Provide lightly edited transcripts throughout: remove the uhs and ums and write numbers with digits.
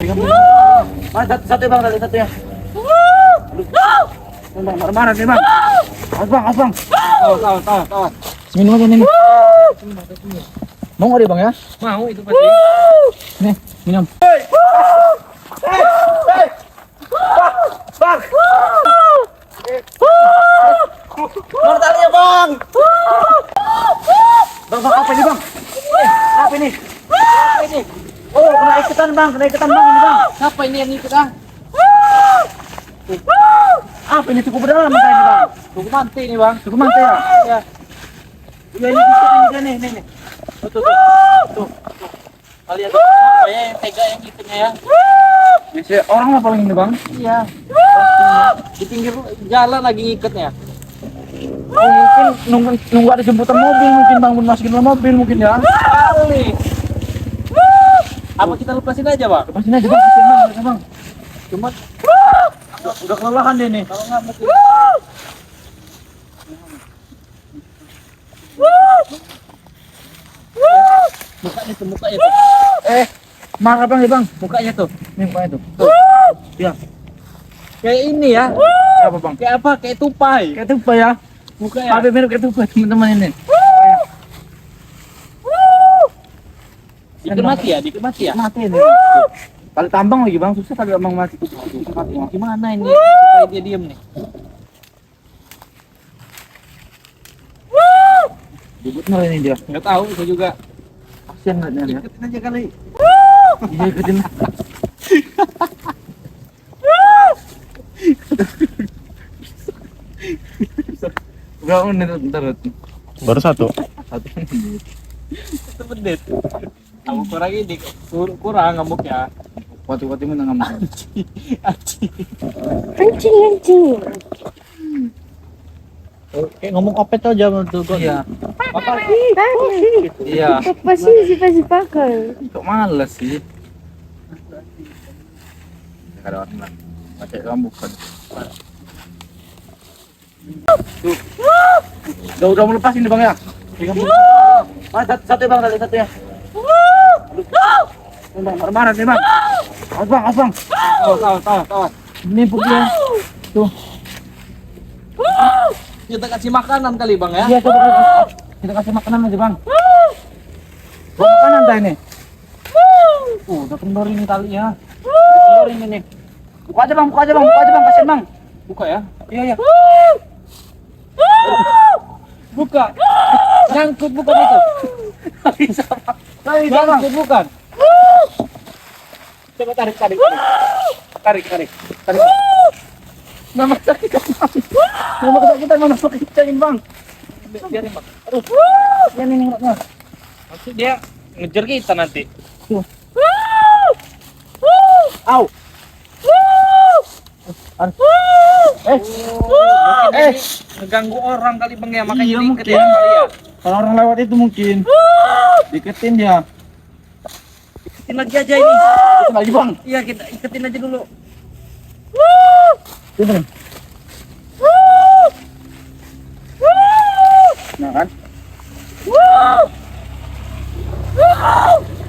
Satu bang, tadi satu ya. Bang, marah-marah nih bang. Awas bang. Awas. Minum aja nih. Mau nggak deh bang ya? Mau itu pasti. Nih, minum. Bang. Bang talinya bang. Bang, apa ini bang? Apa ini? Oh, kena ikutan bang ini bang. Siapa ini yang ikut ah? Apa ini cukup berdalam makanya ini bang? Cukup mati nih bang. Cukup mantap ya? Ya. Ya ini nih. Tuh. Kalian tuh apa ya yang tega yang ikutnya ya? Biasanya orang apa paling ini bang? Iya. Di pinggir jalan lagi ngikatnya. Oh, mungkin nunggu ada jemputan mobil mungkin bang, masukin dalam mobil mungkin ya. Kali. Apa kita lepasin aja bang? Lepasin aja bang, kasihan bang. Cuma Udah kelelahan deh nih. kalau nggak mungkin. Mukanya tuh. Marah bang ya bang. Mukanya tuh. Nih mukanya tuh. Ya. Kayak ini ya. Apa bang? Kayak apa? Kayak tupai. Kayak tupai ya. Mukanya. Ada mirip kayak tupai teman-teman ini. Dikit mati ya? Mati ini. Kali tambang lagi bang, susah kali abang mati. Mati. Gimana ini? Supaya dia diem nih. Dibutnya ini dia. Nggak tahu, saya juga. Kasihan nggak dia? Ikutin aja kali. Iya ikutin. Berapa menit ntar? Baru satu. Itu menit. Kamu kurang ini, kurang ngamuk ya. Waktu mana ngomong? Anjing. Oke, ngomong opet aja menurut gua. Iya. Apa Iya. sih pakai? Kok males sih? Ada orang bilang pakai rambut kan. Tuh. Udah mau lepas ini bang ya? Satu bang, tadi satu ya. Bang, marah-marah nih bang. Awas bang. Awas. Ini putih. Tuh. Kita kasih makanan kali bang ya. Iya coba kita kasih makanan aja bang. Bawa makanan dah ini. Udah kendor ini talinya. Kendor ini nih. Buka aja bang, kasihan bang. Buka ya. Iya. Buka. Nyangkut bukan itu. Bisa bang. Nyangkut bukan. Coba tarik. Tarik. Nama kesakitan mana pakai bang. Biarin bang. Aduh. Ini enggak. Nanti dia ngejar kita nanti. Tuh. Au. Ngeganggu orang kali bang ya, makanya Iya, diikat mungkin. ya kali ya. Kalau orang lewat itu mungkin diketin dia. Iketin lagi aja ini. Iketin lagi bang. Iya kita iketin aja dulu. Ini. Nah kan?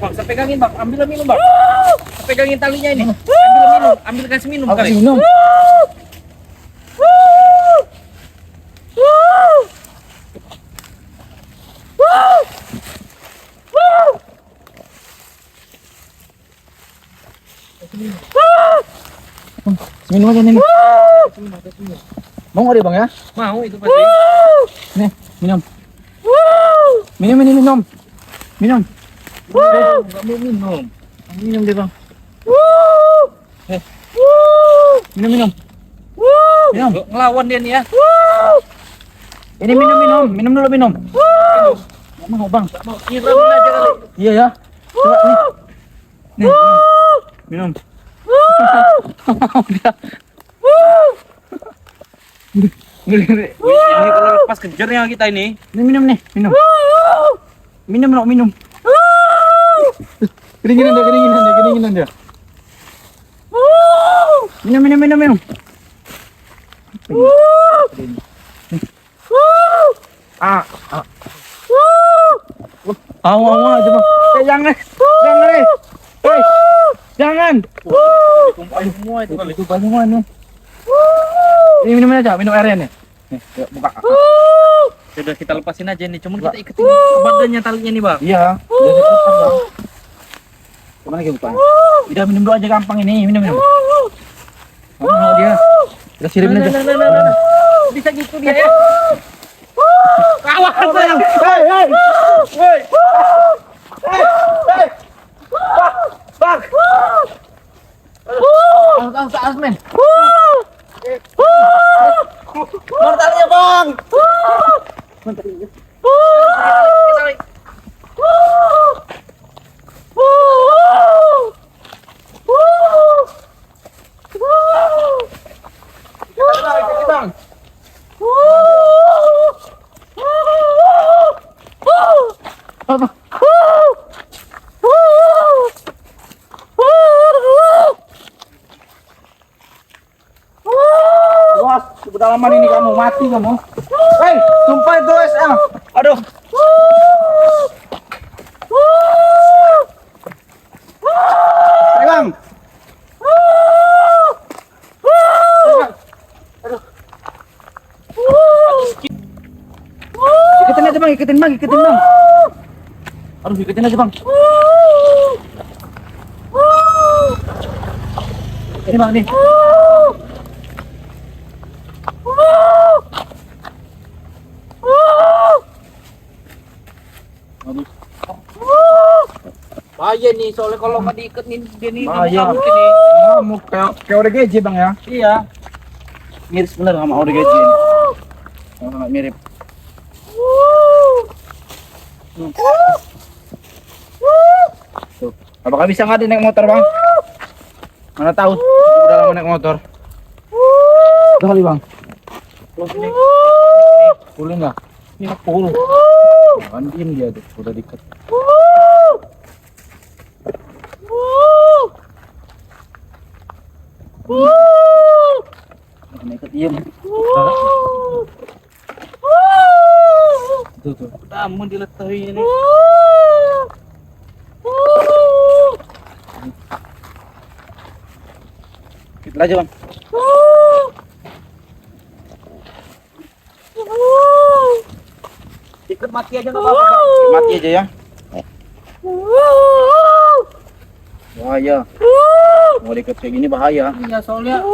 Bang, saya pegangin bang, ambil minum bang. Saya pegangin talinya ini. Ambil kasih minum Aku kali. kasih minum. Minum aja nih. Mau nggak deh bang ya? Mau itu pasti. Nih, minum. Minum. Nggak mau minum. Minum deh bang. Minum. Ngelawan dia nih ya. Ini minum dulu. Nggak mau bang. Nggak mau iramin aja kali. Iya ya. Coba nih. Minum. Dia. Ini kalau pas kejarnya kita ini. Ini minum. Minum. Kedinginan dia. Minum. Awas aja bang. Jangan. Jangan. Tumpahin semua itu kali. Itu semua nih. Ini minum aja, minum airnya nih. Nih, yuk, buka. Sudah kita lepasin aja nih, cuman kita iketin badannya talinya nih bang. Iya. Udah diputar, Bang. Gimana lagi bukanya? Udah minum dulu aja gampang ini, minum. Mau dia. Kita sirimin aja. Nah. Bisa gitu dia ya. Kawan sayang. Hei. Bang. Awas men. Mortalnya bang. Awas, kedalaman ini kamu mati kamu. Hei, sumpah itu SM. Aduh. Pegang. Aduh. Iketin aja bang, iketin bang. Aduh, iketin aja bang. Ini bang nih. Bahaya nih, soalnya kalau nggak diikat nih dia nih Bahaya. ngamuk ini. Ngamuk kayak ODGJ bang ya. Iya. Mirip bener sama ODGJ ini. Sangat mirip. Tuh. Apakah bisa nggak naik motor bang? Mana tahu? Udah lama naik motor. Udah kali bang. Pulih nggak? Ini pul. Anjing dia tuh udah diket. Mereka diem. Tuh. Udah mau diletahin ini. Kita aja bang. Ikat mati aja nggak apa-apa. Mati aja ya. Bahaya. Mau diket kayak gini bahaya. Iya, soalnya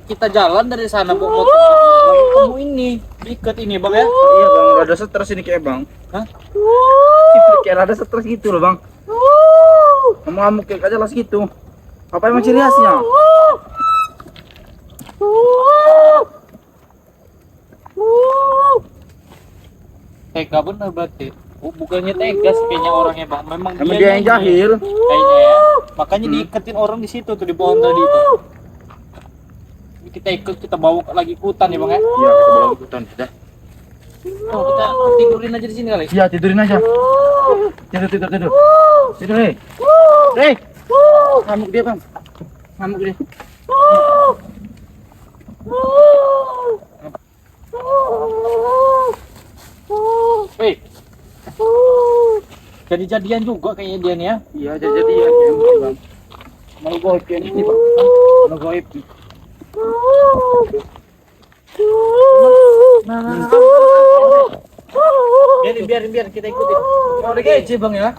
kita jalan dari sana bawa motor kamu ini diikat ini bang ya. Iya bang, rada stres ini kayak bang. Hah? Kayak rada stres gitu loh bang. Ngamuk kayak aja lah segitu. Apa emang ciri khasnya? Tega bener berarti. Bukannya tegas kayaknya orangnya bang. Memang Emang dia yang ini. jahil. Kayaknya ya. Makanya diiketin orang di situ tuh di pohon tadi itu. Kita ikut, kita bawa lagi ke hutan ya bang ya. Iya, kita bawa ke hutan sudah. Oh, kita tidurin aja di sini kali. Iya, tidurin aja. Tidur. Tidur, hei. Hei. Ngamuk dia, Bang. Ngamuk dia. Hei. Jadi-jadian juga kayaknya dia nih ya. Iya, jadi-jadian ya, Bang. Mau goib kayak ini, Bang. Mau goib. Biarin kita ikutin. Mau kece bang ya.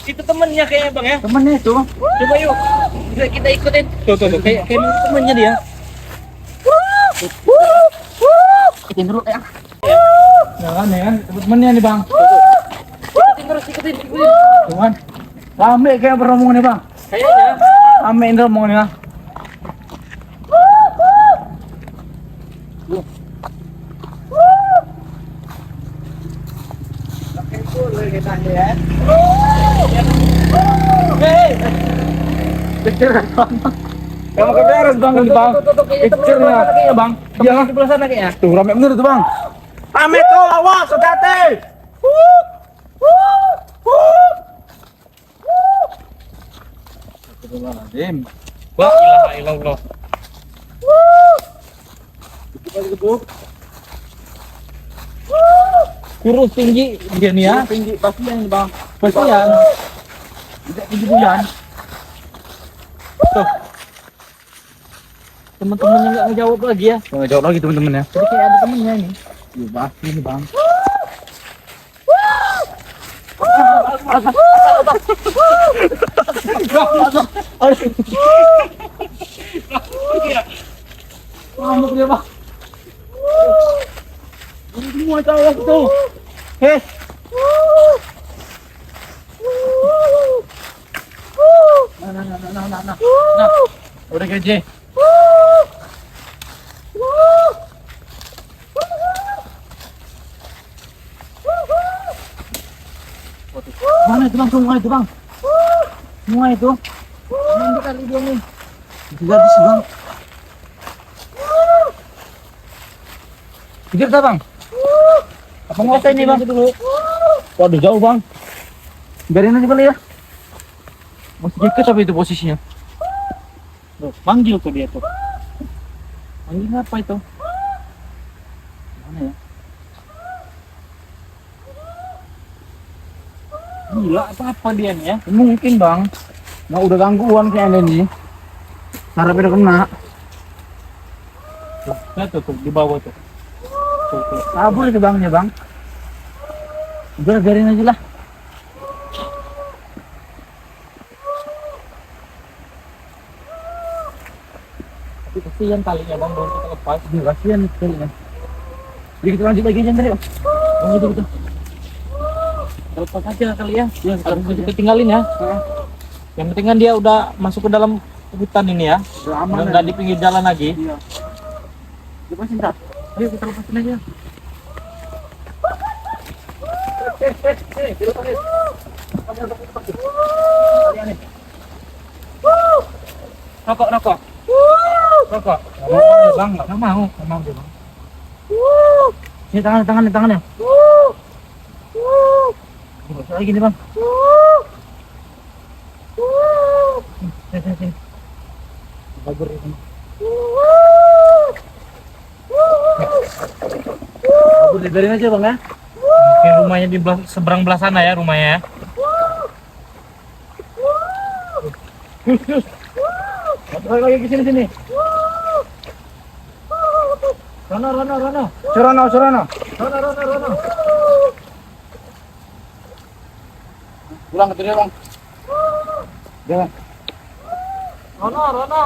Itu temennya kayaknya bang ya. Temennya itu. Coba yuk. Kita ikutin. Tuh. Kayak temennya dia. Ikutin dulu ya. Jangan ya, temennya nih, Bang. Ikutin. Cuman rame kayak beromongan nih, Bang. Kayaknya. Rame ini rombongannya. Kamu keberes bang ini bang. Kecilnya, bang. Iya Di sebelah sana kayaknya. tuh rame bener tuh bang. Rame tuh, awas, hati-hati. Astagfirullahaladzim. La ilaha illallah. Gebuk. Kurus tinggi dia nih ya. Tinggi pastian ini bang. Pastian. Tidak tinggi bulan. Tuh. Teman-temannya nggak ngejawab lagi ya. Nggak jauh lagi teman-teman ya. Jadi kayak ada temennya ini. Iya pasti ini bang. Ngamuk dia bang. Ini semua cowok tuh. Heh. Nah. Udah gaji. Mana itu bang? Semua itu bang. Semua itu. Nanti kali dia nih. Gratis bang. Kejar tak bang? Apa ngosai ini bang? Dulu. Waduh jauh bang. Biarin aja kali ya. Masih dekat tapi itu posisinya. Tuh, manggil tuh dia tuh. Anjing apa itu? Mana ya? Gila apa dia nih ya? Mungkin bang. Nah udah gangguan kayaknya nih. Sarapnya udah kena. Tuh, lihat tuh di bawah tuh. Tuh. Kabur itu bangnya bang. Udah biarin aja lah. Tapi kasihan talinya bang, baru kita lepas. Aduh kasihan sekali ya. Jadi kita lanjut lagi aja ntar yuk. Oh betul. Kita lepas aja kali ya. Ya Harus kita tinggalin ya. Yang penting kan dia udah masuk ke dalam hutan ini ya. Udah aman. Udah nggak di pinggir jalan lagi. Iya. Lepasin tak? Ayo kita lepasin aja. Rokok. Rokok. Bang, nggak mau. Nggak mau dia bang. Ini tangannya. Bosok lagi nih bang. Sini. Kabur ini. Kabur dibiarin aja bang ya. Mungkin rumahnya di seberang belah sana ya rumahnya ya. Balik lagi ke sini. Rono. Surono. Pulang ke dia bang. Dia. Rono.